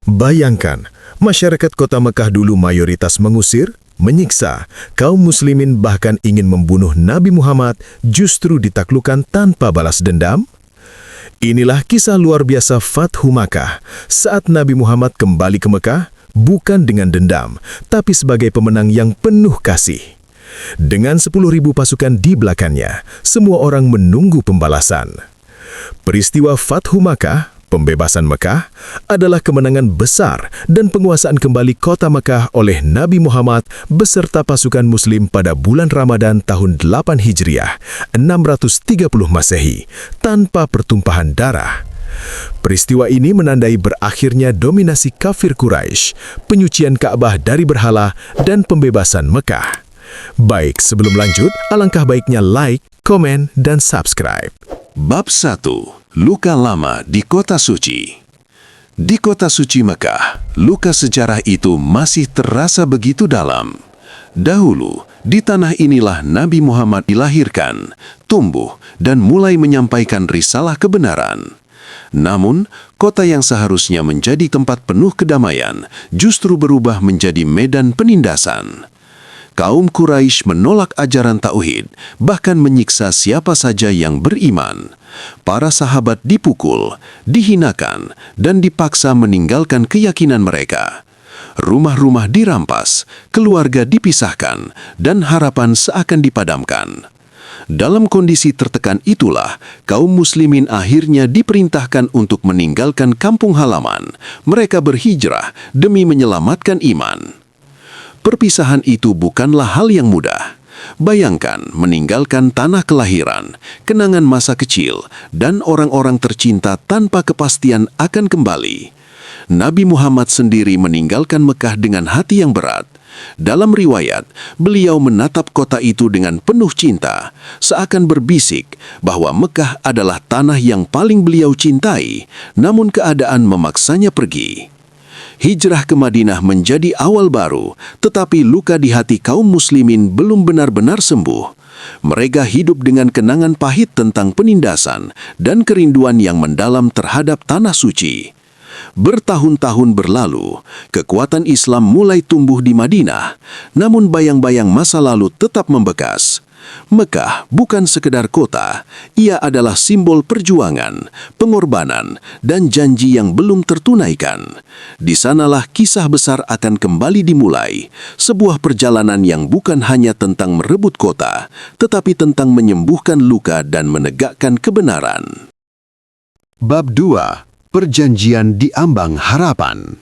Bayangkan, masyarakat kota Mekah dulu mayoritas mengusir, menyiksa, kaum muslimin bahkan ingin membunuh Nabi Muhammad justru ditaklukkan tanpa balas dendam? Inilah kisah luar biasa Fathu Makkah saat Nabi Muhammad kembali ke Mekah bukan dengan dendam, tapi sebagai pemenang yang penuh kasih. Dengan 10.000 pasukan di belakangnya, semua orang menunggu pembalasan. Peristiwa Fathu Makkah, pembebasan Mekah, adalah kemenangan besar dan penguasaan kembali kota Mekah oleh Nabi Muhammad beserta pasukan Muslim pada bulan Ramadan tahun 8 Hijriah, 630 Masehi, tanpa pertumpahan darah. Peristiwa ini menandai berakhirnya dominasi kafir Quraisy, penyucian Ka'bah dari berhala, dan pembebasan Mekah. Baik, sebelum lanjut, alangkah baiknya like, komen, dan subscribe. Bab 1. Luka lama di Kota Suci. Di Kota Suci Mekah, luka sejarah itu masih terasa begitu dalam. Dahulu, di tanah inilah Nabi Muhammad dilahirkan, tumbuh, dan mulai menyampaikan risalah kebenaran. Namun, kota yang seharusnya menjadi tempat penuh kedamaian justru berubah menjadi medan penindasan. Kaum Quraisy menolak ajaran tauhid, bahkan menyiksa siapa saja yang beriman. Para sahabat dipukul, dihinakan, dan dipaksa meninggalkan keyakinan mereka. Rumah-rumah dirampas, keluarga dipisahkan, dan harapan seakan dipadamkan. Dalam kondisi tertekan itulah, kaum muslimin akhirnya diperintahkan untuk meninggalkan kampung halaman. Mereka berhijrah demi menyelamatkan iman. Perpisahan itu bukanlah hal yang mudah. Bayangkan meninggalkan tanah kelahiran, kenangan masa kecil, dan orang-orang tercinta tanpa kepastian akan kembali. Nabi Muhammad sendiri meninggalkan Mekah dengan hati yang berat. Dalam riwayat, beliau menatap kota itu dengan penuh cinta, seakan berbisik bahwa Mekah adalah tanah yang paling beliau cintai, namun keadaan memaksanya pergi. Hijrah ke Madinah menjadi awal baru, tetapi luka di hati kaum muslimin belum benar-benar sembuh. Mereka hidup dengan kenangan pahit tentang penindasan dan kerinduan yang mendalam terhadap tanah suci. Bertahun-tahun berlalu, kekuatan Islam mulai tumbuh di Madinah, namun bayang-bayang masa lalu tetap membekas. Mekah bukan sekedar kota, ia adalah simbol perjuangan, pengorbanan, dan janji yang belum tertunaikan. Di sanalah kisah besar akan kembali dimulai, sebuah perjalanan yang bukan hanya tentang merebut kota, tetapi tentang menyembuhkan luka dan menegakkan kebenaran. Bab 2. Perjanjian di Ambang Harapan.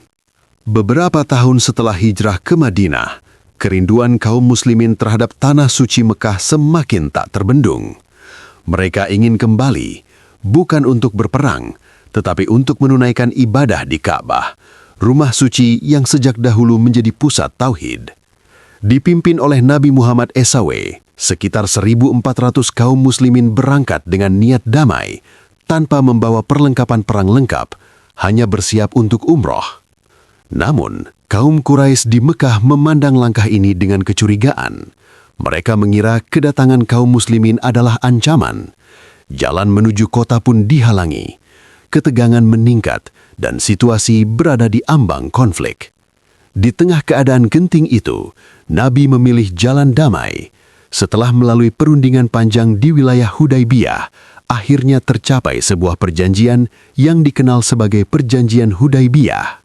Beberapa tahun setelah hijrah ke Madinah, kerinduan kaum muslimin terhadap tanah suci Mekah semakin tak terbendung. Mereka ingin kembali, bukan untuk berperang, tetapi untuk menunaikan ibadah di Ka'bah, rumah suci yang sejak dahulu menjadi pusat tauhid. Dipimpin oleh Nabi Muhammad SAW, sekitar 1.400 kaum muslimin berangkat dengan niat damai, tanpa membawa perlengkapan perang lengkap, hanya bersiap untuk umroh. Namun, kaum Quraisy di Mekah memandang langkah ini dengan kecurigaan. Mereka mengira kedatangan kaum muslimin adalah ancaman. Jalan menuju kota pun dihalangi. Ketegangan meningkat dan situasi berada di ambang konflik. Di tengah keadaan genting itu, Nabi memilih jalan damai. Setelah melalui perundingan panjang di wilayah Hudaybiyah, akhirnya tercapai sebuah perjanjian yang dikenal sebagai Perjanjian Hudaybiyah.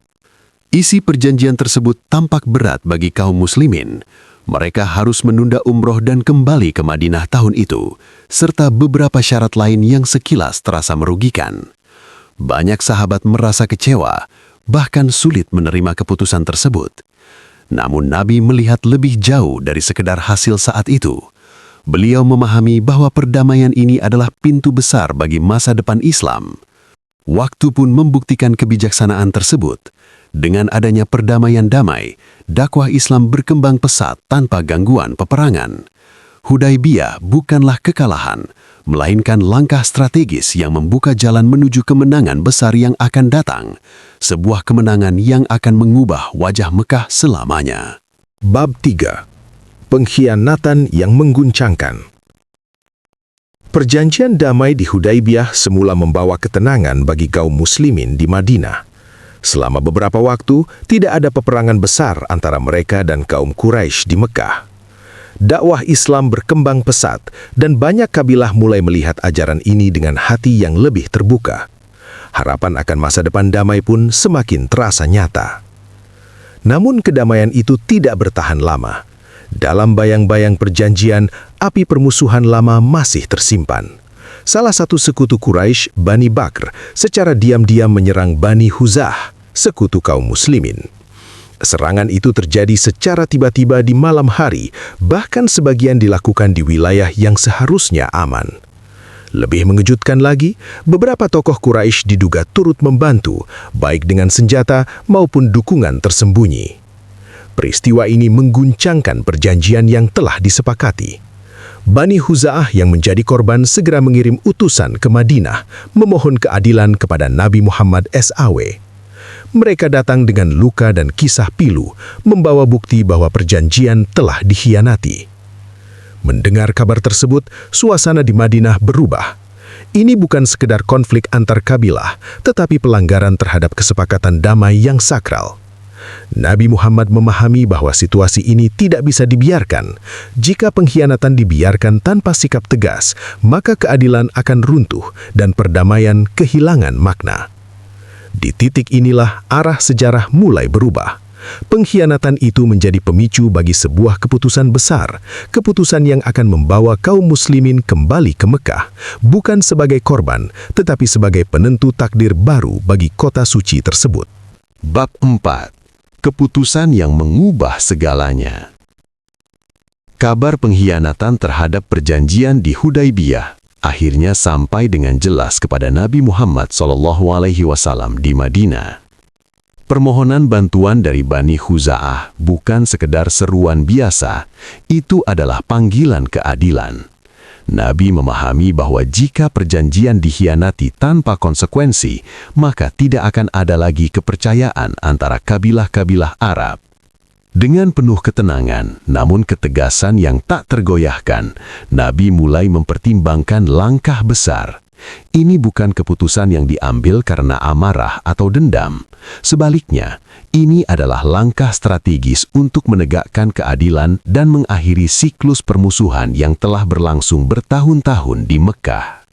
Isi perjanjian tersebut tampak berat bagi kaum muslimin. Mereka harus menunda umroh dan kembali ke Madinah tahun itu, serta beberapa syarat lain yang sekilas terasa merugikan. Banyak sahabat merasa kecewa, bahkan sulit menerima keputusan tersebut. Namun Nabi melihat lebih jauh dari sekedar hasil saat itu. Beliau memahami bahwa perdamaian ini adalah pintu besar bagi masa depan Islam. Waktu pun membuktikan kebijaksanaan tersebut. Dengan adanya perdamaian damai, dakwah Islam berkembang pesat tanpa gangguan peperangan. Hudaybiyah bukanlah kekalahan, melainkan langkah strategis yang membuka jalan menuju kemenangan besar yang akan datang. Sebuah kemenangan yang akan mengubah wajah Mekah selamanya. Bab 3. Pengkhianatan yang mengguncangkan. Perjanjian damai di Hudaybiyah semula membawa ketenangan bagi kaum muslimin di Madinah. Selama beberapa waktu, tidak ada peperangan besar antara mereka dan kaum Quraisy di Mekah. Dakwah Islam berkembang pesat dan banyak kabilah mulai melihat ajaran ini dengan hati yang lebih terbuka. Harapan akan masa depan damai pun semakin terasa nyata. Namun kedamaian itu tidak bertahan lama. Dalam bayang-bayang perjanjian, api permusuhan lama masih tersimpan. Salah satu sekutu Quraisy, Bani Bakr, secara diam-diam menyerang Bani Huzah, sekutu kaum muslimin. Serangan itu terjadi secara tiba-tiba di malam hari, bahkan sebagian dilakukan di wilayah yang seharusnya aman. Lebih mengejutkan lagi, beberapa tokoh Quraisy diduga turut membantu, baik dengan senjata maupun dukungan tersembunyi. Peristiwa ini mengguncangkan perjanjian yang telah disepakati. Bani Huza'ah yang menjadi korban segera mengirim utusan ke Madinah, memohon keadilan kepada Nabi Muhammad SAW. Mereka datang dengan luka dan kisah pilu, membawa bukti bahwa perjanjian telah dikhianati. Mendengar kabar tersebut, suasana di Madinah berubah. Ini bukan sekedar konflik antar kabilah, tetapi pelanggaran terhadap kesepakatan damai yang sakral. Nabi Muhammad memahami bahwa situasi ini tidak bisa dibiarkan. Jika pengkhianatan dibiarkan tanpa sikap tegas, maka keadilan akan runtuh dan perdamaian kehilangan makna. Di titik inilah arah sejarah mulai berubah. Pengkhianatan itu menjadi pemicu bagi sebuah keputusan besar, keputusan yang akan membawa kaum muslimin kembali ke Mekah, bukan sebagai korban, tetapi sebagai penentu takdir baru bagi kota suci tersebut. Bab 4. Keputusan yang mengubah segalanya. Kabar pengkhianatan terhadap perjanjian di Hudaybiyah akhirnya sampai dengan jelas kepada Nabi Muhammad SAW di Madinah. Permohonan bantuan dari Bani Huza'ah bukan sekedar seruan biasa, itu adalah panggilan keadilan. Nabi memahami bahwa jika perjanjian dikhianati tanpa konsekuensi, maka tidak akan ada lagi kepercayaan antara kabilah-kabilah Arab. Dengan penuh ketenangan, namun ketegasan yang tak tergoyahkan, Nabi mulai mempertimbangkan langkah besar. Ini bukan keputusan yang diambil karena amarah atau dendam. Sebaliknya, ini adalah langkah strategis untuk menegakkan keadilan dan mengakhiri siklus permusuhan yang telah berlangsung bertahun-tahun di Mekah.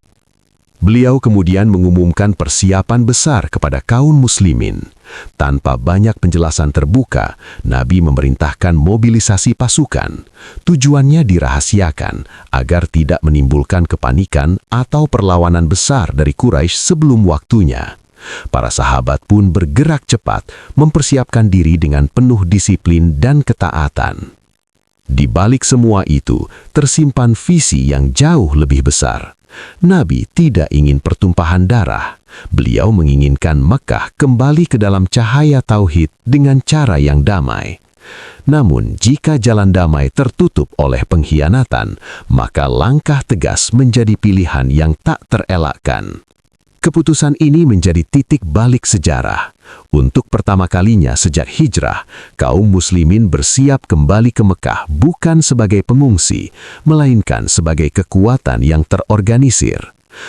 Beliau kemudian mengumumkan persiapan besar kepada kaum muslimin. Tanpa banyak penjelasan terbuka, Nabi memerintahkan mobilisasi pasukan. Tujuannya dirahasiakan agar tidak menimbulkan kepanikan atau perlawanan besar dari Quraisy sebelum waktunya. Para sahabat pun bergerak cepat, mempersiapkan diri dengan penuh disiplin dan ketaatan. Di balik semua itu, tersimpan visi yang jauh lebih besar. Nabi tidak ingin pertumpahan darah. Beliau menginginkan Mekah kembali ke dalam cahaya tauhid dengan cara yang damai. Namun, jika jalan damai tertutup oleh pengkhianatan, maka langkah tegas menjadi pilihan yang tak terelakkan. Keputusan ini menjadi titik balik sejarah. Untuk pertama kalinya sejak hijrah, kaum muslimin bersiap kembali ke Mekah bukan sebagai pengungsi, melainkan sebagai kekuatan yang terorganisir.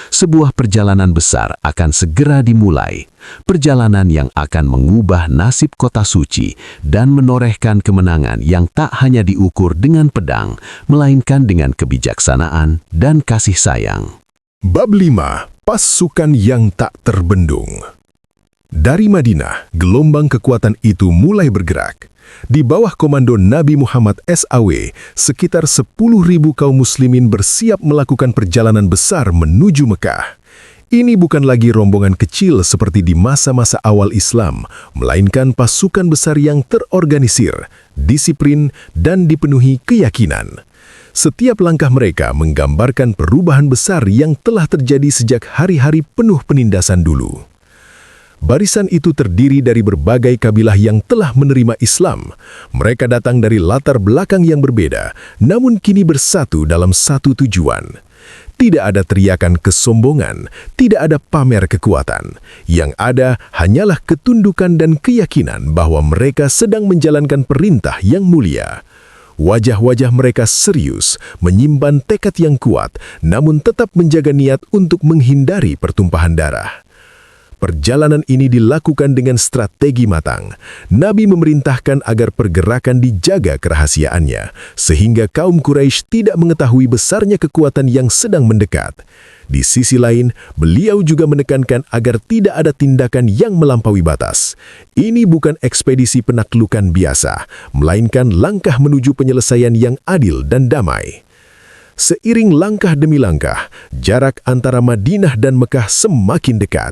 Sebuah perjalanan besar akan segera dimulai, perjalanan yang akan mengubah nasib kota suci dan menorehkan kemenangan yang tak hanya diukur dengan pedang, melainkan dengan kebijaksanaan dan kasih sayang. Bab 5. Pasukan yang tak terbendung. Dari Madinah, gelombang kekuatan itu mulai bergerak. Di bawah komando Nabi Muhammad SAW, sekitar 10.000 kaum muslimin bersiap melakukan perjalanan besar menuju Mekah. Ini bukan lagi rombongan kecil seperti di masa-masa awal Islam, melainkan pasukan besar yang terorganisir, disiplin, dan dipenuhi keyakinan. Setiap langkah mereka menggambarkan perubahan besar yang telah terjadi sejak hari-hari penuh penindasan dulu. Barisan itu terdiri dari berbagai kabilah yang telah menerima Islam. Mereka datang dari latar belakang yang berbeda, namun kini bersatu dalam satu tujuan. Tidak ada teriakan kesombongan, tidak ada pamer kekuatan. Yang ada hanyalah ketundukan dan keyakinan bahwa mereka sedang menjalankan perintah yang mulia. Wajah-wajah mereka serius, menyimpan tekad yang kuat, namun tetap menjaga niat untuk menghindari pertumpahan darah. Perjalanan ini dilakukan dengan strategi matang. Nabi memerintahkan agar pergerakan dijaga kerahasiaannya, sehingga kaum Quraisy tidak mengetahui besarnya kekuatan yang sedang mendekat. Di sisi lain, beliau juga menekankan agar tidak ada tindakan yang melampaui batas. Ini bukan ekspedisi penaklukan biasa, melainkan langkah menuju penyelesaian yang adil dan damai. Seiring langkah demi langkah, jarak antara Madinah dan Mekah semakin dekat.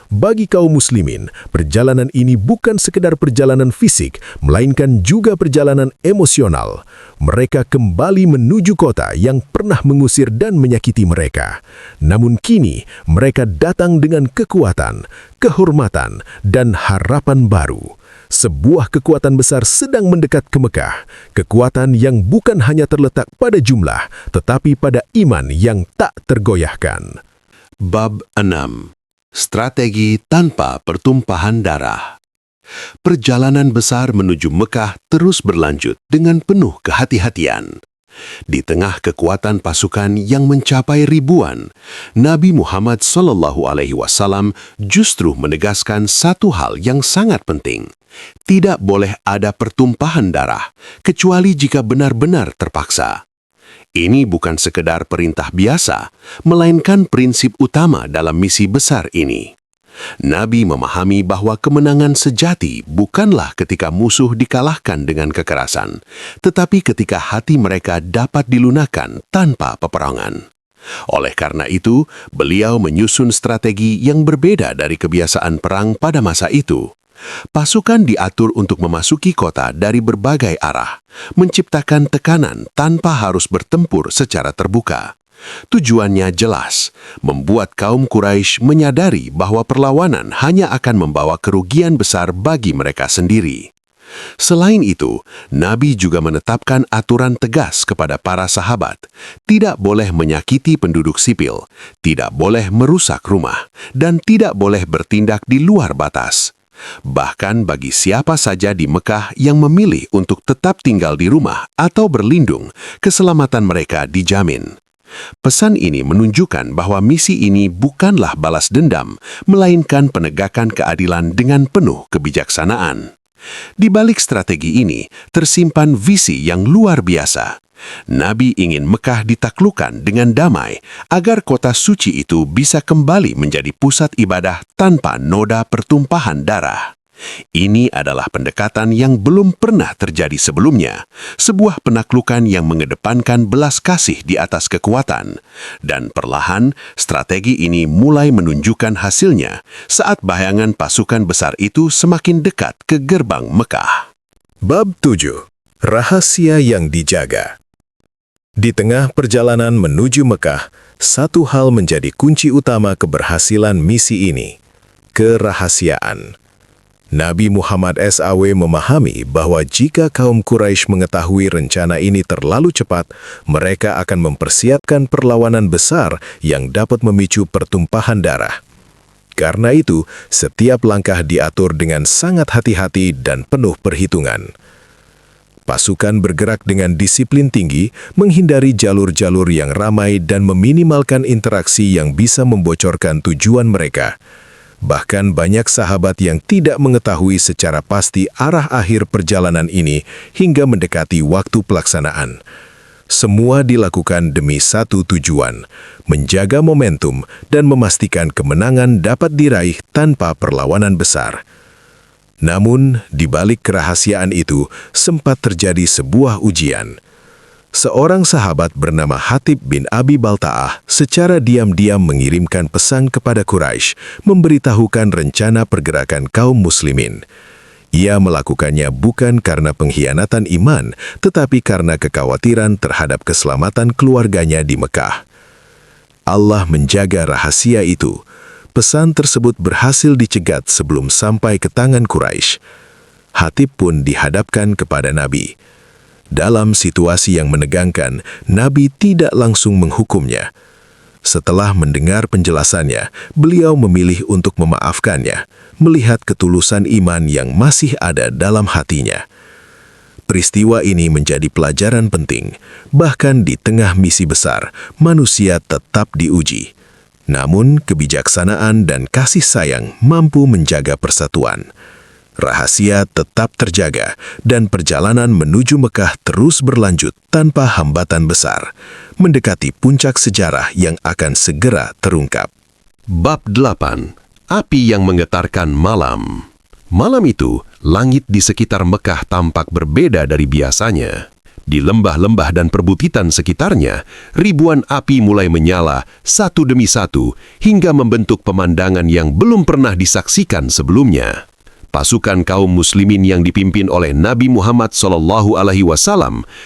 Bagi kaum muslimin, perjalanan ini bukan sekedar perjalanan fisik, melainkan juga perjalanan emosional. Mereka kembali menuju kota yang pernah mengusir dan menyakiti mereka. Namun kini, mereka datang dengan kekuatan, kehormatan, dan harapan baru. Sebuah kekuatan besar sedang mendekat ke Mekah. Kekuatan yang bukan hanya terletak pada jumlah, tetapi pada iman yang tak tergoyahkan. Bab 6. Strategi tanpa pertumpahan darah. Perjalanan besar menuju Mekah terus berlanjut dengan penuh kehati-hatian. Di tengah kekuatan pasukan yang mencapai ribuan, Nabi Muhammad SAW justru menegaskan satu hal yang sangat penting. Tidak boleh ada pertumpahan darah, kecuali jika benar-benar terpaksa. Ini bukan sekedar perintah biasa, melainkan prinsip utama dalam misi besar ini. Nabi memahami bahwa kemenangan sejati bukanlah ketika musuh dikalahkan dengan kekerasan, tetapi ketika hati mereka dapat dilunakkan tanpa peperangan. Oleh karena itu, beliau menyusun strategi yang berbeda dari kebiasaan perang pada masa itu. Pasukan diatur untuk memasuki kota dari berbagai arah, menciptakan tekanan tanpa harus bertempur secara terbuka. Tujuannya jelas, membuat kaum Quraisy menyadari bahwa perlawanan hanya akan membawa kerugian besar bagi mereka sendiri. Selain itu, Nabi juga menetapkan aturan tegas kepada para sahabat, tidak boleh menyakiti penduduk sipil, tidak boleh merusak rumah, dan tidak boleh bertindak di luar batas. Bahkan bagi siapa saja di Mekah yang memilih untuk tetap tinggal di rumah atau berlindung, keselamatan mereka dijamin. Pesan ini menunjukkan bahwa misi ini bukanlah balas dendam, melainkan penegakan keadilan dengan penuh kebijaksanaan. Di balik strategi ini, tersimpan visi yang luar biasa. Nabi ingin Mekah ditaklukkan dengan damai, agar kota suci itu bisa kembali menjadi pusat ibadah tanpa noda pertumpahan darah. Ini adalah pendekatan yang belum pernah terjadi sebelumnya, sebuah penaklukan yang mengedepankan belas kasih di atas kekuatan. Dan perlahan, strategi ini mulai menunjukkan hasilnya saat bayangan pasukan besar itu semakin dekat ke gerbang Mekah. Bab 7. Rahasia yang dijaga. Di tengah perjalanan menuju Mekah, satu hal menjadi kunci utama keberhasilan misi ini: kerahasiaan. Nabi Muhammad SAW memahami bahwa jika kaum Quraisy mengetahui rencana ini terlalu cepat, mereka akan mempersiapkan perlawanan besar yang dapat memicu pertumpahan darah. Karena itu, setiap langkah diatur dengan sangat hati-hati dan penuh perhitungan. Pasukan bergerak dengan disiplin tinggi, menghindari jalur-jalur yang ramai dan meminimalkan interaksi yang bisa membocorkan tujuan mereka. Bahkan banyak sahabat yang tidak mengetahui secara pasti arah akhir perjalanan ini hingga mendekati waktu pelaksanaan. Semua dilakukan demi satu tujuan, menjaga momentum dan memastikan kemenangan dapat diraih tanpa perlawanan besar. Namun, di balik kerahasiaan itu, sempat terjadi sebuah ujian. Seorang sahabat bernama Hatib bin Abi Balta'ah secara diam-diam mengirimkan pesan kepada Quraisy, memberitahukan rencana pergerakan kaum muslimin. Ia melakukannya bukan karena pengkhianatan iman, tetapi karena kekhawatiran terhadap keselamatan keluarganya di Mekah. Allah menjaga rahasia itu. Pesan tersebut berhasil dicegat sebelum sampai ke tangan Quraisy. Hatib pun dihadapkan kepada Nabi. Dalam situasi yang menegangkan, Nabi tidak langsung menghukumnya. Setelah mendengar penjelasannya, beliau memilih untuk memaafkannya, melihat ketulusan iman yang masih ada dalam hatinya. Peristiwa ini menjadi pelajaran penting, bahkan di tengah misi besar, manusia tetap diuji. Namun, kebijaksanaan dan kasih sayang mampu menjaga persatuan. Rahasia tetap terjaga dan perjalanan menuju Mekah terus berlanjut tanpa hambatan besar, mendekati puncak sejarah yang akan segera terungkap. Bab 8. Api yang menggetarkan malam. Malam itu, langit di sekitar Mekah tampak berbeda dari biasanya. Di lembah-lembah dan perbukitan sekitarnya, ribuan api mulai menyala satu demi satu hingga membentuk pemandangan yang belum pernah disaksikan sebelumnya. Pasukan kaum muslimin yang dipimpin oleh Nabi Muhammad SAW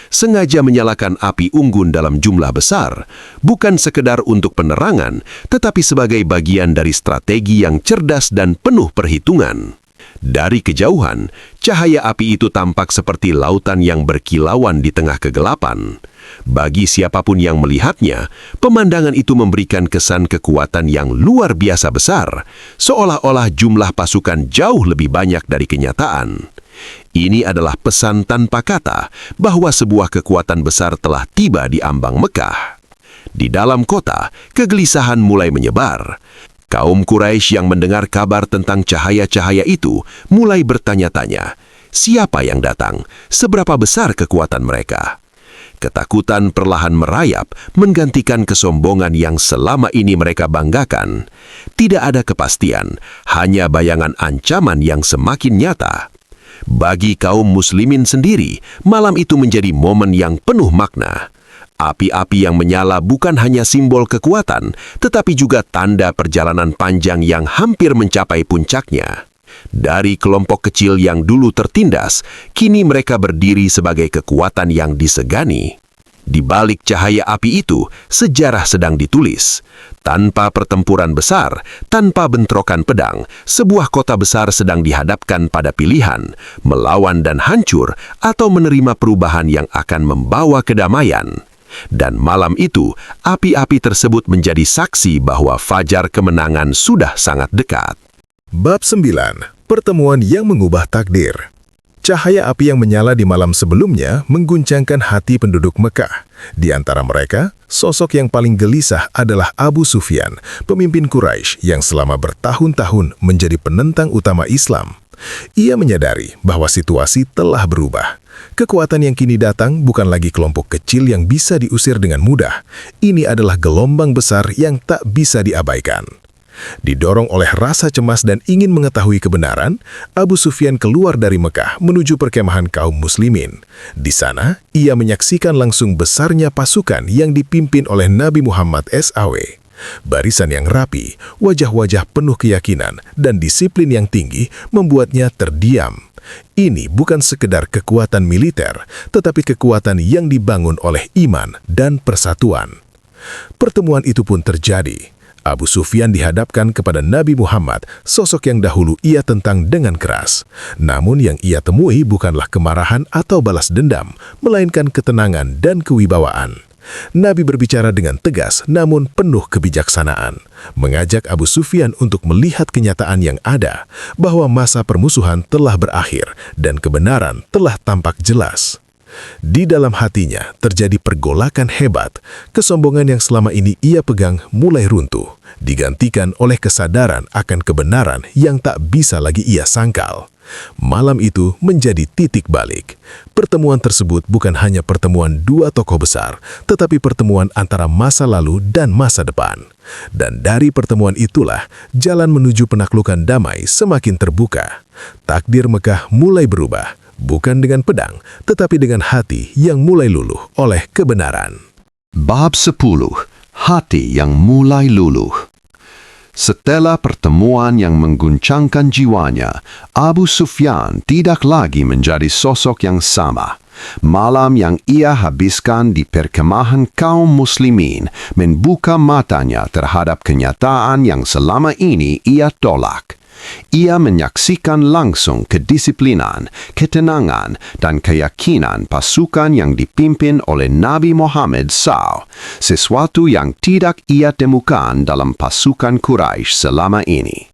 sengaja menyalakan api unggun dalam jumlah besar, bukan sekedar untuk penerangan, tetapi sebagai bagian dari strategi yang cerdas dan penuh perhitungan. Dari kejauhan, cahaya api itu tampak seperti lautan yang berkilauan di tengah kegelapan. Bagi siapapun yang melihatnya, pemandangan itu memberikan kesan kekuatan yang luar biasa besar, seolah-olah jumlah pasukan jauh lebih banyak dari kenyataan. Ini adalah pesan tanpa kata bahwa sebuah kekuatan besar telah tiba di ambang Mekah. Di dalam kota, kegelisahan mulai menyebar. Kaum Quraisy yang mendengar kabar tentang cahaya-cahaya itu mulai bertanya-tanya, siapa yang datang? Seberapa besar kekuatan mereka? Ketakutan perlahan merayap, menggantikan kesombongan yang selama ini mereka banggakan. Tidak ada kepastian, hanya bayangan ancaman yang semakin nyata. Bagi kaum muslimin sendiri, malam itu menjadi momen yang penuh makna. Api-api yang menyala bukan hanya simbol kekuatan, tetapi juga tanda perjalanan panjang yang hampir mencapai puncaknya. Dari kelompok kecil yang dulu tertindas, kini mereka berdiri sebagai kekuatan yang disegani. Di balik cahaya api itu, sejarah sedang ditulis. Tanpa pertempuran besar, tanpa bentrokan pedang, sebuah kota besar sedang dihadapkan pada pilihan, melawan dan hancur, atau menerima perubahan yang akan membawa kedamaian. Dan malam itu, api-api tersebut menjadi saksi bahwa fajar kemenangan sudah sangat dekat. Bab 9. Pertemuan yang mengubah takdir. Cahaya api yang menyala di malam sebelumnya mengguncangkan hati penduduk Mekah. Di antara mereka, sosok yang paling gelisah adalah Abu Sufyan, pemimpin Quraisy yang selama bertahun-tahun menjadi penentang utama Islam. Ia menyadari bahwa situasi telah berubah. Kekuatan yang kini datang bukan lagi kelompok kecil yang bisa diusir dengan mudah. Ini adalah gelombang besar yang tak bisa diabaikan. Didorong oleh rasa cemas dan ingin mengetahui kebenaran, Abu Sufyan keluar dari Mekah menuju perkemahan kaum muslimin. Di sana, ia menyaksikan langsung besarnya pasukan yang dipimpin oleh Nabi Muhammad SAW. Barisan yang rapi, wajah-wajah penuh keyakinan, dan disiplin yang tinggi membuatnya terdiam. Ini bukan sekedar kekuatan militer, tetapi kekuatan yang dibangun oleh iman dan persatuan. Pertemuan itu pun terjadi. Abu Sufyan dihadapkan kepada Nabi Muhammad, sosok yang dahulu ia tentang dengan keras. Namun yang ia temui bukanlah kemarahan atau balas dendam, melainkan ketenangan dan kewibawaan. Nabi berbicara dengan tegas namun penuh kebijaksanaan, mengajak Abu Sufyan untuk melihat kenyataan yang ada, bahwa masa permusuhan telah berakhir dan kebenaran telah tampak jelas. Di dalam hatinya terjadi pergolakan hebat, kesombongan yang selama ini ia pegang mulai runtuh, digantikan oleh kesadaran akan kebenaran yang tak bisa lagi ia sangkal. Malam itu menjadi titik balik. Pertemuan tersebut bukan hanya pertemuan dua tokoh besar, tetapi pertemuan antara masa lalu dan masa depan. Dan dari pertemuan itulah, jalan menuju penaklukan damai semakin terbuka. Takdir Mekah mulai berubah, bukan dengan pedang, tetapi dengan hati yang mulai luluh oleh kebenaran. Bab 10. Hati yang mulai luluh. Setelah pertemuan yang mengguncangkan jiwanya, Abu Sufyan tidak lagi menjadi sosok yang sama. Malam yang ia habiskan di perkemahan kaum muslimin membuka matanya terhadap kenyataan yang selama ini ia tolak. Ia menyaksikan langsung kedisiplinan, ketenangan, dan keyakinan pasukan yang dipimpin oleh Nabi Muhammad SAW, sesuatu yang tidak ia temukan dalam pasukan Quraisy selama ini.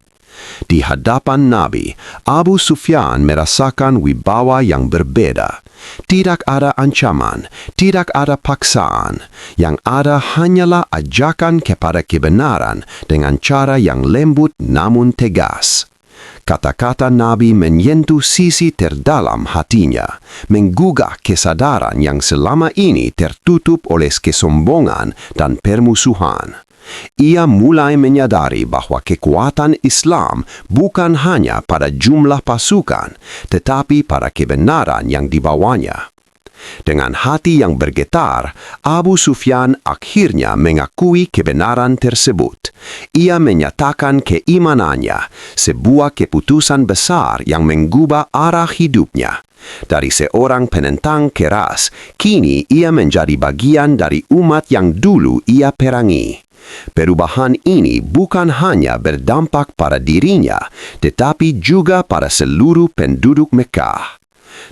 Di hadapan Nabi, Abu Sufyan merasakan wibawa yang berbeda. Tidak ada ancaman, tidak ada paksaan. Yang ada hanyalah ajakan kepada kebenaran dengan cara yang lembut namun tegas. Kata-kata Nabi menyentuh sisi terdalam hatinya, menggugah kesadaran yang selama ini tertutup oleh kesombongan dan permusuhan. Ia mulai menyadari bahwa kekuatan Islam bukan hanya pada jumlah pasukan, tetapi pada kebenaran yang dibawanya. Dengan hati yang bergetar, Abu Sufyan akhirnya mengakui kebenaran tersebut. Ia menyatakan keimanannya, sebuah keputusan besar yang mengubah arah hidupnya. Dari seorang penentang keras, kini ia menjadi bagian dari umat yang dulu ia perangi. Perubahan ini bukan hanya berdampak pada dirinya, tetapi juga pada seluruh penduduk Mekah.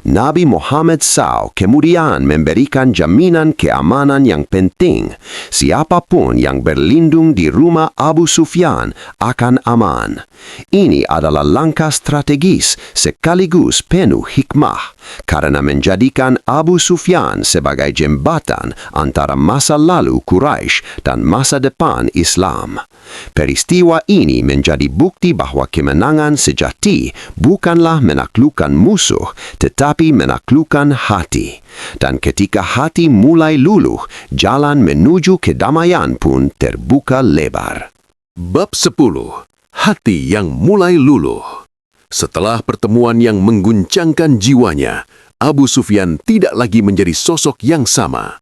Nabi Muhammad SAW kemudian memberikan jaminan keamanan yang penting. Siapapun yang berlindung di rumah Abu Sufyan akan aman. Ini adalah langkah strategis sekaligus penuh hikmah, karena menjadikan Abu Sufyan sebagai jembatan antara masa lalu Quraisy dan masa depan Islam. Peristiwa ini menjadi bukti bahwa kemenangan sejati bukanlah menaklukkan musuh, tetapi menaklukkan hati. Dan ketika hati mulai luluh, jalan menuju kedamaian pun terbuka lebar. Bab 10. Hati yang mulai luluh. Setelah pertemuan yang mengguncangkan jiwanya, Abu Sufyan tidak lagi menjadi sosok yang sama.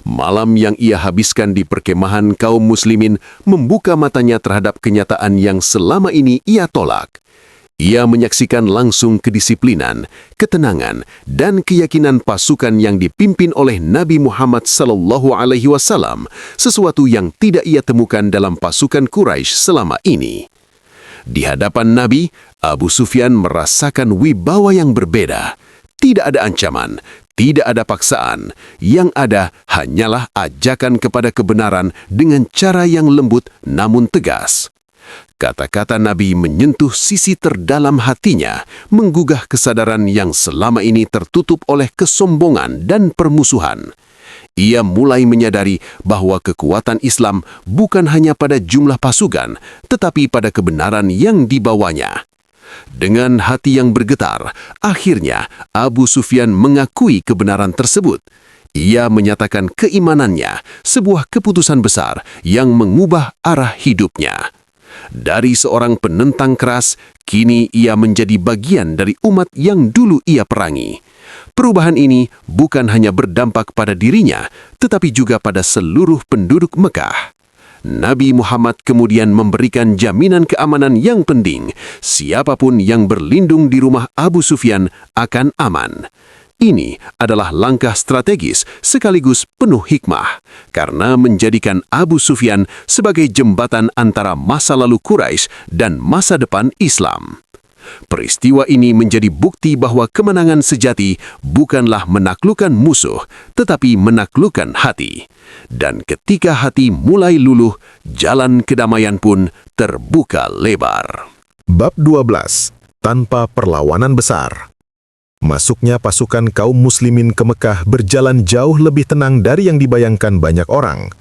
Malam yang ia habiskan di perkemahan kaum muslimin membuka matanya terhadap kenyataan yang selama ini ia tolak. Ia menyaksikan langsung kedisiplinan, ketenangan, dan keyakinan pasukan yang dipimpin oleh Nabi Muhammad SAW, sesuatu yang tidak ia temukan dalam pasukan Quraisy selama ini. Di hadapan Nabi, Abu Sufyan merasakan wibawa yang berbeda. Tidak ada ancaman, tidak ada paksaan. Yang ada hanyalah ajakan kepada kebenaran dengan cara yang lembut namun tegas. Kata-kata Nabi menyentuh sisi terdalam hatinya, menggugah kesadaran yang selama ini tertutup oleh kesombongan dan permusuhan. Ia mulai menyadari bahwa kekuatan Islam bukan hanya pada jumlah pasukan, tetapi pada kebenaran yang dibawanya. Dengan hati yang bergetar, akhirnya Abu Sufyan mengakui kebenaran tersebut. Ia menyatakan keimanannya, sebuah keputusan besar yang mengubah arah hidupnya. Dari seorang penentang keras, kini ia menjadi bagian dari umat yang dulu ia perangi. Perubahan ini bukan hanya berdampak pada dirinya, tetapi juga pada seluruh penduduk Mekah. Nabi Muhammad kemudian memberikan jaminan keamanan yang penting. Siapapun yang berlindung di rumah Abu Sufyan akan aman. Ini adalah langkah strategis sekaligus penuh hikmah, karena menjadikan Abu Sufyan sebagai jembatan antara masa lalu Quraisy dan masa depan Islam. Peristiwa ini menjadi bukti bahwa kemenangan sejati bukanlah menaklukkan musuh, tetapi menaklukkan hati. Dan ketika hati mulai luluh, jalan kedamaian pun terbuka lebar. Bab 12. Tanpa perlawanan besar. Masuknya pasukan kaum muslimin ke Mekah berjalan jauh lebih tenang dari yang dibayangkan banyak orang.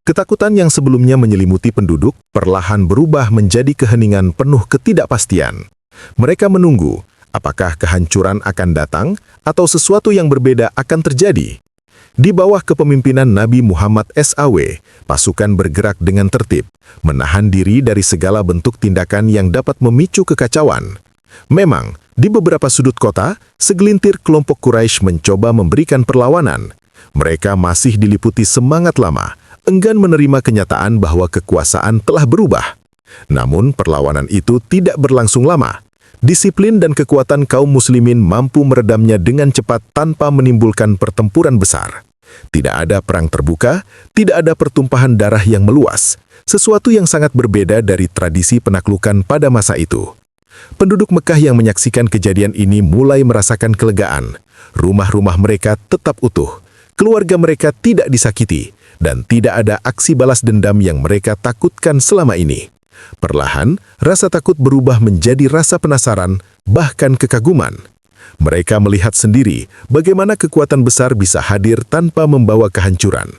Ketakutan yang sebelumnya menyelimuti penduduk perlahan berubah menjadi keheningan penuh ketidakpastian. Mereka menunggu apakah kehancuran akan datang atau sesuatu yang berbeda akan terjadi. Di bawah kepemimpinan Nabi Muhammad SAW, pasukan bergerak dengan tertib, menahan diri dari segala bentuk tindakan yang dapat memicu kekacauan. Memang, di beberapa sudut kota, segelintir kelompok Quraisy mencoba memberikan perlawanan. Mereka masih diliputi semangat lama, enggan menerima kenyataan bahwa kekuasaan telah berubah. Namun, perlawanan itu tidak berlangsung lama. Disiplin dan kekuatan kaum muslimin mampu meredamnya dengan cepat tanpa menimbulkan pertempuran besar. Tidak ada perang terbuka, tidak ada pertumpahan darah yang meluas, sesuatu yang sangat berbeda dari tradisi penaklukan pada masa itu. Penduduk Mekah yang menyaksikan kejadian ini mulai merasakan kelegaan. Rumah-rumah mereka tetap utuh, keluarga mereka tidak disakiti, dan tidak ada aksi balas dendam yang mereka takutkan selama ini. Perlahan, rasa takut berubah menjadi rasa penasaran, bahkan kekaguman. Mereka melihat sendiri bagaimana kekuatan besar bisa hadir tanpa membawa kehancuran.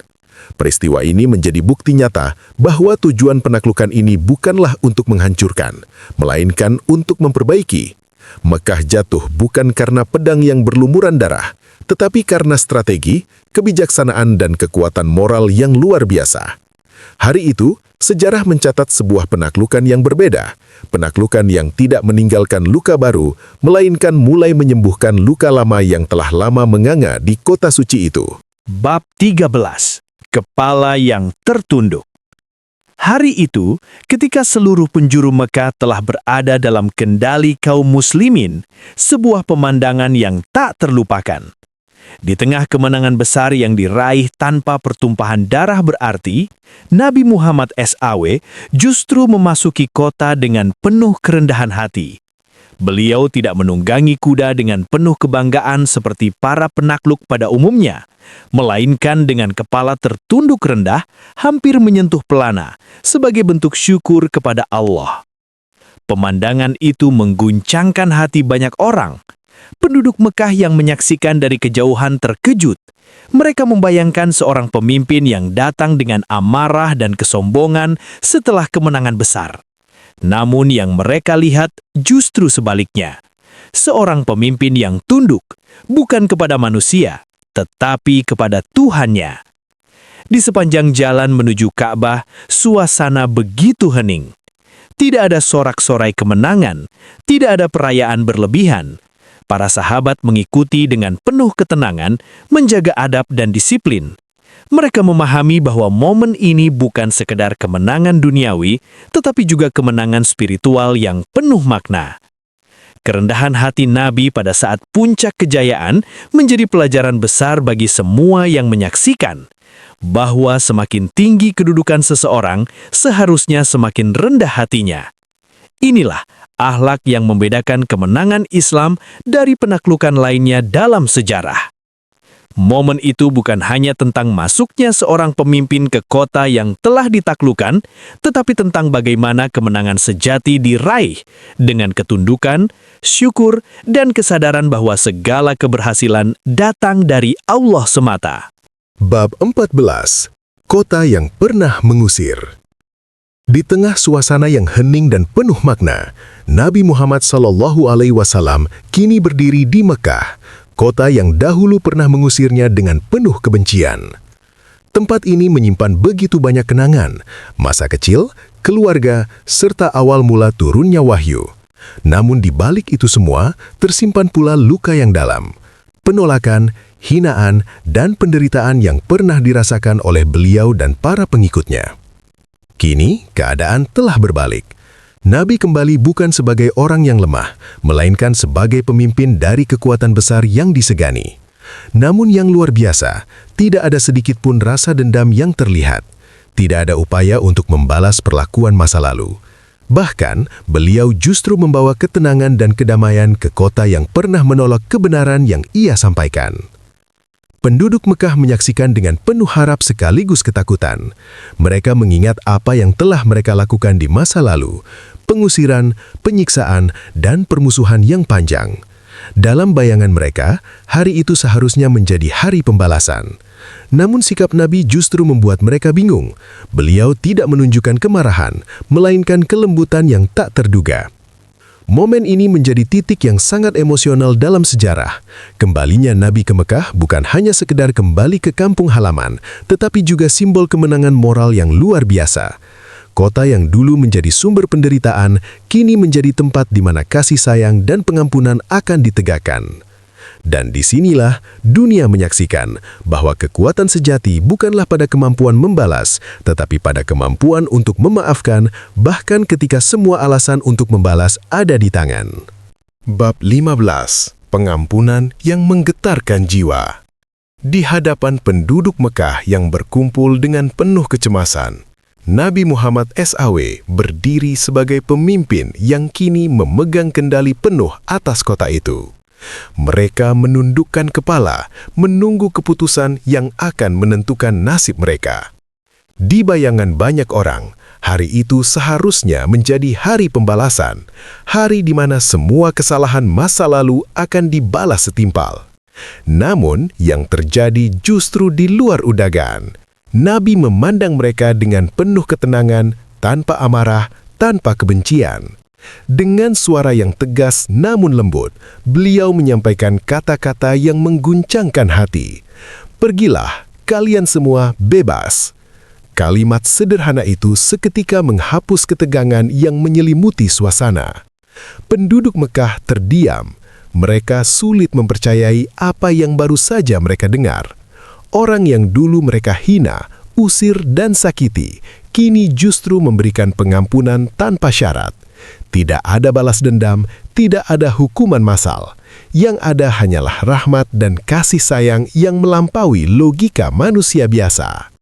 Peristiwa ini menjadi bukti nyata bahwa tujuan penaklukan ini bukanlah untuk menghancurkan, melainkan untuk memperbaiki. Mekah jatuh bukan karena pedang yang berlumuran darah, tetapi karena strategi, kebijaksanaan, dan kekuatan moral yang luar biasa. Hari itu, sejarah mencatat sebuah penaklukan yang berbeda, penaklukan yang tidak meninggalkan luka baru, melainkan mulai menyembuhkan luka lama yang telah lama menganga di kota suci itu. Bab 13. Kepala yang tertunduk. Hari itu, ketika seluruh penjuru Mekah telah berada dalam kendali kaum muslimin, sebuah pemandangan yang tak terlupakan. Di tengah kemenangan besar yang diraih tanpa pertumpahan darah berarti, Nabi Muhammad SAW justru memasuki kota dengan penuh kerendahan hati. Beliau tidak menunggangi kuda dengan penuh kebanggaan seperti para penakluk pada umumnya, melainkan dengan kepala tertunduk rendah, hampir menyentuh pelana, sebagai bentuk syukur kepada Allah. Pemandangan itu mengguncangkan hati banyak orang. Penduduk Mekah yang menyaksikan dari kejauhan terkejut. Mereka membayangkan seorang pemimpin yang datang dengan amarah dan kesombongan setelah kemenangan besar. Namun yang mereka lihat justru sebaliknya. Seorang pemimpin yang tunduk, bukan kepada manusia, tetapi kepada Tuhannya. Di sepanjang jalan menuju Ka'bah, suasana begitu hening. Tidak ada sorak-sorai kemenangan, tidak ada perayaan berlebihan. Para sahabat mengikuti dengan penuh ketenangan, menjaga adab dan disiplin. Mereka memahami bahwa momen ini bukan sekedar kemenangan duniawi, tetapi juga kemenangan spiritual yang penuh makna. Kerendahan hati Nabi pada saat puncak kejayaan menjadi pelajaran besar bagi semua yang menyaksikan, bahwa semakin tinggi kedudukan seseorang, seharusnya semakin rendah hatinya. Inilah akhlak yang membedakan kemenangan Islam dari penaklukan lainnya dalam sejarah. Momen itu bukan hanya tentang masuknya seorang pemimpin ke kota yang telah ditaklukkan, tetapi tentang bagaimana kemenangan sejati diraih dengan ketundukan, syukur, dan kesadaran bahwa segala keberhasilan datang dari Allah semata. Bab 14. Kota yang pernah mengusir. Di tengah suasana yang hening dan penuh makna, Nabi Muhammad SAW kini berdiri di Mekah, kota yang dahulu pernah mengusirnya dengan penuh kebencian. Tempat ini menyimpan begitu banyak kenangan, masa kecil, keluarga, serta awal mula turunnya wahyu. Namun di balik itu semua, tersimpan pula luka yang dalam, penolakan, hinaan, dan penderitaan yang pernah dirasakan oleh beliau dan para pengikutnya. Kini, keadaan telah berbalik. Nabi kembali bukan sebagai orang yang lemah, melainkan sebagai pemimpin dari kekuatan besar yang disegani. Namun yang luar biasa, tidak ada sedikit pun rasa dendam yang terlihat. Tidak ada upaya untuk membalas perlakuan masa lalu. Bahkan, beliau justru membawa ketenangan dan kedamaian ke kota yang pernah menolak kebenaran yang ia sampaikan. Penduduk Mekah menyaksikan dengan penuh harap sekaligus ketakutan. Mereka mengingat apa yang telah mereka lakukan di masa lalu, pengusiran, penyiksaan, dan permusuhan yang panjang. Dalam bayangan mereka, hari itu seharusnya menjadi hari pembalasan. Namun sikap Nabi justru membuat mereka bingung. Beliau tidak menunjukkan kemarahan, melainkan kelembutan yang tak terduga. Momen ini menjadi titik yang sangat emosional dalam sejarah. Kembalinya Nabi ke Mekah bukan hanya sekedar kembali ke kampung halaman, tetapi juga simbol kemenangan moral yang luar biasa. Kota yang dulu menjadi sumber penderitaan, kini menjadi tempat di mana kasih sayang dan pengampunan akan ditegakkan. Dan disinilah dunia menyaksikan bahwa kekuatan sejati bukanlah pada kemampuan membalas, tetapi pada kemampuan untuk memaafkan, bahkan ketika semua alasan untuk membalas ada di tangan. Bab 15. Pengampunan yang menggetarkan jiwa. Di hadapan penduduk Mekah yang berkumpul dengan penuh kecemasan, Nabi Muhammad SAW berdiri sebagai pemimpin yang kini memegang kendali penuh atas kota itu. Mereka menundukkan kepala, menunggu keputusan yang akan menentukan nasib mereka. Di bayangan banyak orang, Hari itu seharusnya menjadi hari pembalasan, hari di mana semua kesalahan masa lalu akan dibalas setimpal. Namun, yang terjadi justru di luar undangan. Nabi memandang mereka dengan penuh ketenangan, tanpa amarah, tanpa kebencian. Dengan suara yang tegas namun lembut, beliau menyampaikan kata-kata yang mengguncangkan hati. "Pergilah, kalian semua bebas." Kalimat sederhana itu seketika menghapus ketegangan yang menyelimuti suasana. Penduduk Mekah terdiam. Mereka sulit mempercayai apa yang baru saja mereka dengar. Orang yang dulu mereka hina, usir, dan sakiti, kini justru memberikan pengampunan tanpa syarat. Tidak ada balas dendam, tidak ada hukuman massal. Yang ada hanyalah rahmat dan kasih sayang yang melampaui logika manusia biasa.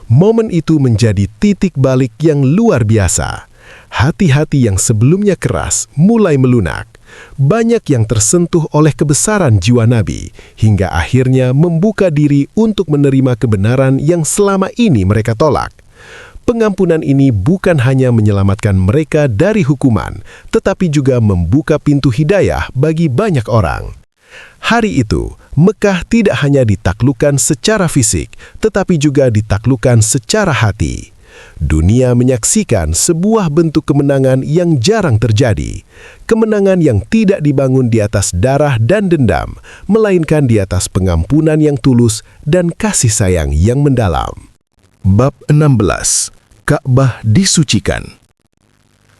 Momen itu menjadi titik balik yang luar biasa. Hati-hati yang sebelumnya keras mulai melunak. Banyak yang tersentuh oleh kebesaran jiwa Nabi, hingga akhirnya membuka diri untuk menerima kebenaran yang selama ini mereka tolak. Pengampunan ini bukan hanya menyelamatkan mereka dari hukuman, tetapi juga membuka pintu hidayah bagi banyak orang. Hari itu, Mekah tidak hanya ditaklukkan secara fisik, tetapi juga ditaklukkan secara hati. Dunia menyaksikan sebuah bentuk kemenangan yang jarang terjadi. Kemenangan yang tidak dibangun di atas darah dan dendam, melainkan di atas pengampunan yang tulus dan kasih sayang yang mendalam. Bab 16. Ka'bah disucikan.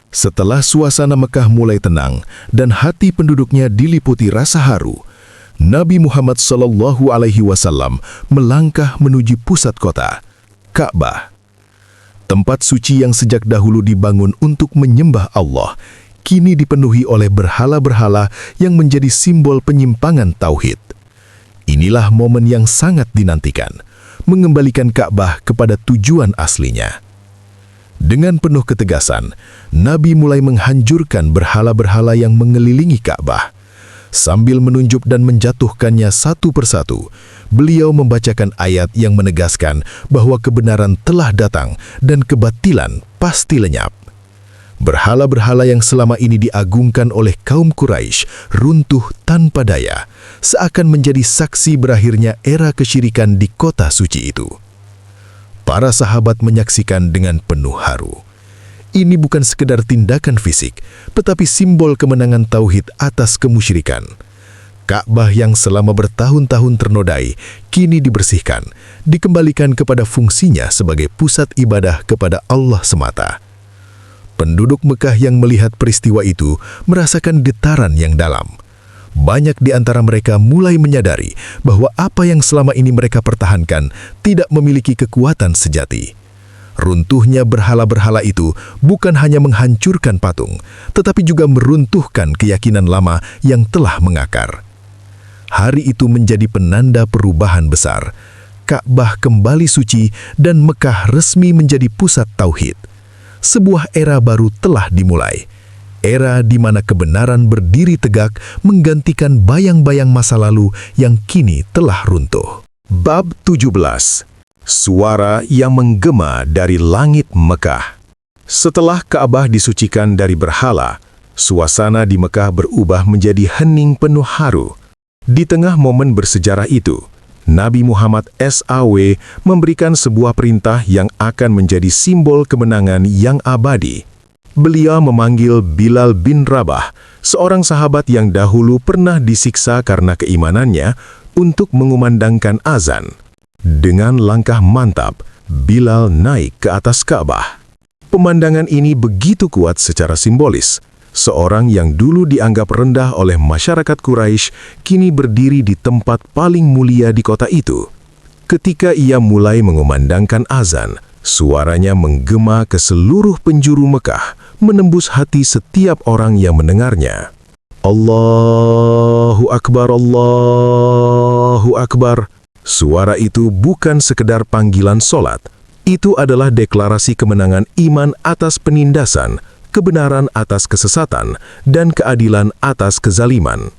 Setelah suasana Mekah mulai tenang dan hati penduduknya diliputi rasa haru, Nabi Muhammad SAW melangkah menuju pusat kota, Ka'bah. Tempat suci yang sejak dahulu dibangun untuk menyembah Allah, kini dipenuhi oleh berhala-berhala yang menjadi simbol penyimpangan tauhid. Inilah momen yang sangat dinantikan, mengembalikan Ka'bah kepada tujuan aslinya. Dengan penuh ketegasan, Nabi mulai menghancurkan berhala-berhala yang mengelilingi Ka'bah. Sambil menunjuk dan menjatuhkannya satu persatu, beliau membacakan ayat yang menegaskan bahwa kebenaran telah datang dan kebatilan pasti lenyap. Berhala-berhala yang selama ini diagungkan oleh kaum Quraisy runtuh tanpa daya, seakan menjadi saksi berakhirnya era kesyirikan di kota suci itu. Para sahabat menyaksikan dengan penuh haru. Ini bukan sekedar tindakan fisik, tetapi simbol kemenangan tauhid atas kemusyrikan. Ka'bah yang selama bertahun-tahun ternodai, kini dibersihkan, dikembalikan kepada fungsinya sebagai pusat ibadah kepada Allah semata. Penduduk Mekah yang melihat peristiwa itu merasakan getaran yang dalam. Banyak di antara mereka mulai menyadari bahwa apa yang selama ini mereka pertahankan tidak memiliki kekuatan sejati. Runtuhnya berhala-berhala itu bukan hanya menghancurkan patung, tetapi juga meruntuhkan keyakinan lama yang telah mengakar. Hari itu menjadi penanda perubahan besar. Ka'bah kembali suci dan Mekah resmi menjadi pusat tauhid. Sebuah era baru telah dimulai. Era di mana kebenaran berdiri tegak menggantikan bayang-bayang masa lalu yang kini telah runtuh. Bab 17. Suara yang menggema dari langit Mekah. Setelah Ka'bah disucikan dari berhala, suasana di Mekah berubah menjadi hening penuh haru. Di tengah momen bersejarah itu, Nabi Muhammad SAW memberikan sebuah perintah yang akan menjadi simbol kemenangan yang abadi. Beliau memanggil Bilal bin Rabah, seorang sahabat yang dahulu pernah disiksa karena keimanannya, untuk mengumandangkan azan. Dengan langkah mantap, Bilal naik ke atas Ka'bah. Pemandangan ini begitu kuat secara simbolis. Seorang yang dulu dianggap rendah oleh masyarakat Quraisy kini berdiri di tempat paling mulia di kota itu. Ketika ia mulai mengumandangkan azan, suaranya menggema ke seluruh penjuru Mekah, menembus hati setiap orang yang mendengarnya. Allahu Akbar, Allahu Akbar. Suara itu bukan sekedar panggilan solat. Itu adalah deklarasi kemenangan iman atas penindasan, kebenaran atas kesesatan, dan keadilan atas kezaliman.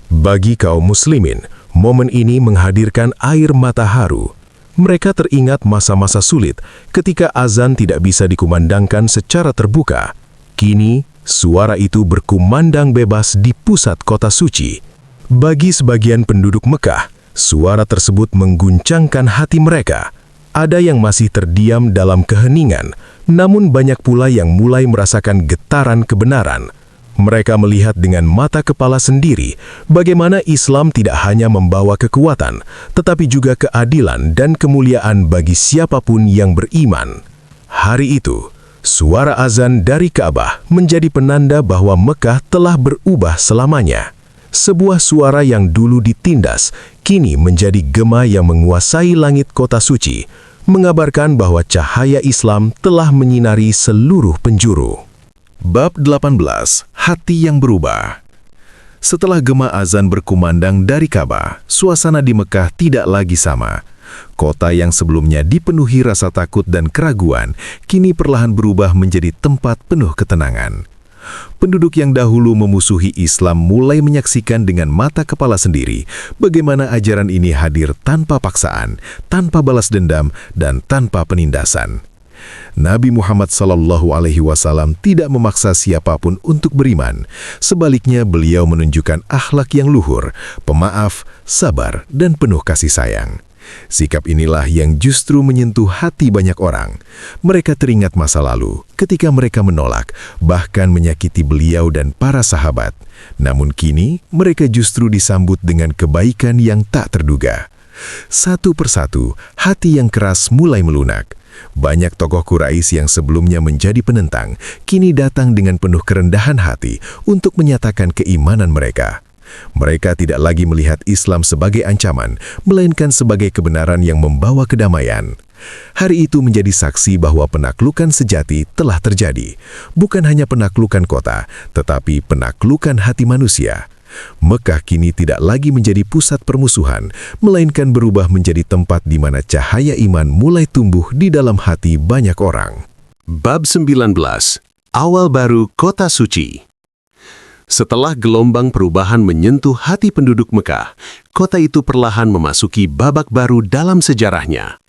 Bagi kaum muslimin, momen ini menghadirkan air mata haru. Mereka teringat masa-masa sulit ketika azan tidak bisa dikumandangkan secara terbuka. Kini, suara itu berkumandang bebas di pusat kota suci. Bagi sebagian penduduk Mekah, suara tersebut mengguncangkan hati mereka. Ada yang masih terdiam dalam keheningan, namun banyak pula yang mulai merasakan getaran kebenaran. Mereka melihat dengan mata kepala sendiri bagaimana Islam tidak hanya membawa kekuatan, tetapi juga keadilan dan kemuliaan bagi siapapun yang beriman. Hari itu, suara azan dari Ka'bah menjadi penanda bahwa Mekah telah berubah selamanya. Sebuah suara yang dulu ditindas, kini menjadi gema yang menguasai langit kota suci, mengabarkan bahwa cahaya Islam telah menyinari seluruh penjuru. Bab 18. Hati yang berubah. Setelah gema azan berkumandang dari Ka'bah, suasana di Mekah tidak lagi sama. Kota yang sebelumnya dipenuhi rasa takut dan keraguan, kini perlahan berubah menjadi tempat penuh ketenangan. Penduduk yang dahulu memusuhi Islam mulai menyaksikan dengan mata kepala sendiri bagaimana ajaran ini hadir tanpa paksaan, tanpa balas dendam, dan tanpa penindasan. Nabi Muhammad SAW tidak memaksa siapapun untuk beriman. Sebaliknya, beliau menunjukkan akhlak yang luhur, pemaaf, sabar, dan penuh kasih sayang. Sikap inilah yang justru menyentuh hati banyak orang. Mereka teringat masa lalu ketika mereka menolak, bahkan menyakiti beliau dan para sahabat. Namun kini, mereka justru disambut dengan kebaikan yang tak terduga. Satu persatu, hati yang keras mulai melunak. Banyak tokoh Quraisy yang sebelumnya menjadi penentang, kini datang dengan penuh kerendahan hati untuk menyatakan keimanan mereka. Mereka tidak lagi melihat Islam sebagai ancaman, melainkan sebagai kebenaran yang membawa kedamaian. Hari itu menjadi saksi bahwa penaklukan sejati telah terjadi. Bukan hanya penaklukan kota, tetapi penaklukan hati manusia. Mekah kini tidak lagi menjadi pusat permusuhan, melainkan berubah menjadi tempat di mana cahaya iman mulai tumbuh di dalam hati banyak orang. Bab 19. Awal baru Kota Suci. Setelah gelombang perubahan menyentuh hati penduduk Mekah, kota itu perlahan memasuki babak baru dalam sejarahnya.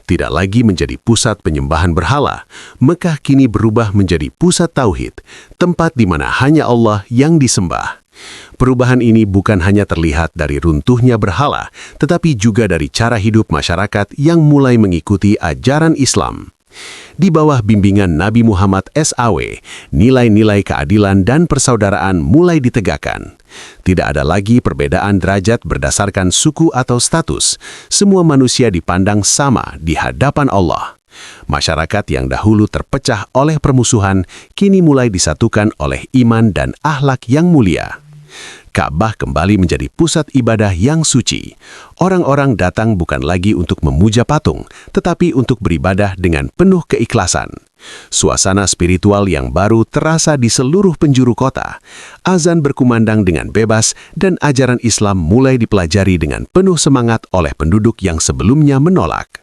Tidak lagi menjadi pusat penyembahan berhala, Mekah kini berubah menjadi pusat tauhid, tempat di mana hanya Allah yang disembah. Perubahan ini bukan hanya terlihat dari runtuhnya berhala, tetapi juga dari cara hidup masyarakat yang mulai mengikuti ajaran Islam. Di bawah bimbingan Nabi Muhammad SAW, nilai-nilai keadilan dan persaudaraan mulai ditegakkan. Tidak ada lagi perbedaan derajat berdasarkan suku atau status. Semua manusia dipandang sama di hadapan Allah. Masyarakat yang dahulu terpecah oleh permusuhan, kini mulai disatukan oleh iman dan akhlak yang mulia. Ka'bah kembali menjadi pusat ibadah yang suci. Orang-orang datang bukan lagi untuk memuja patung, tetapi untuk beribadah dengan penuh keikhlasan. Suasana spiritual yang baru terasa di seluruh penjuru kota. Azan berkumandang dengan bebas dan ajaran Islam mulai dipelajari dengan penuh semangat oleh penduduk yang sebelumnya menolak.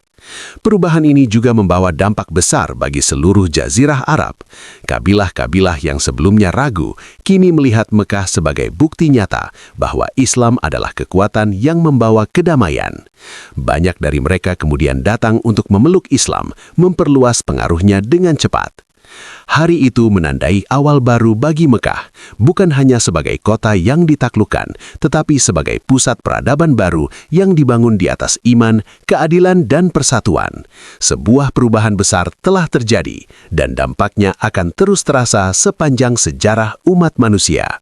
Perubahan ini juga membawa dampak besar bagi seluruh jazirah Arab. Kabilah-kabilah yang sebelumnya ragu, kini melihat Mekah sebagai bukti nyata bahwa Islam adalah kekuatan yang membawa kedamaian. Banyak dari mereka kemudian datang untuk memeluk Islam, memperluas pengaruhnya dengan cepat. Hari itu menandai awal baru bagi Mekah, bukan hanya sebagai kota yang ditaklukkan, tetapi sebagai pusat peradaban baru yang dibangun di atas iman, keadilan, dan persatuan. Sebuah perubahan besar telah terjadi, dan dampaknya akan terus terasa sepanjang sejarah umat manusia.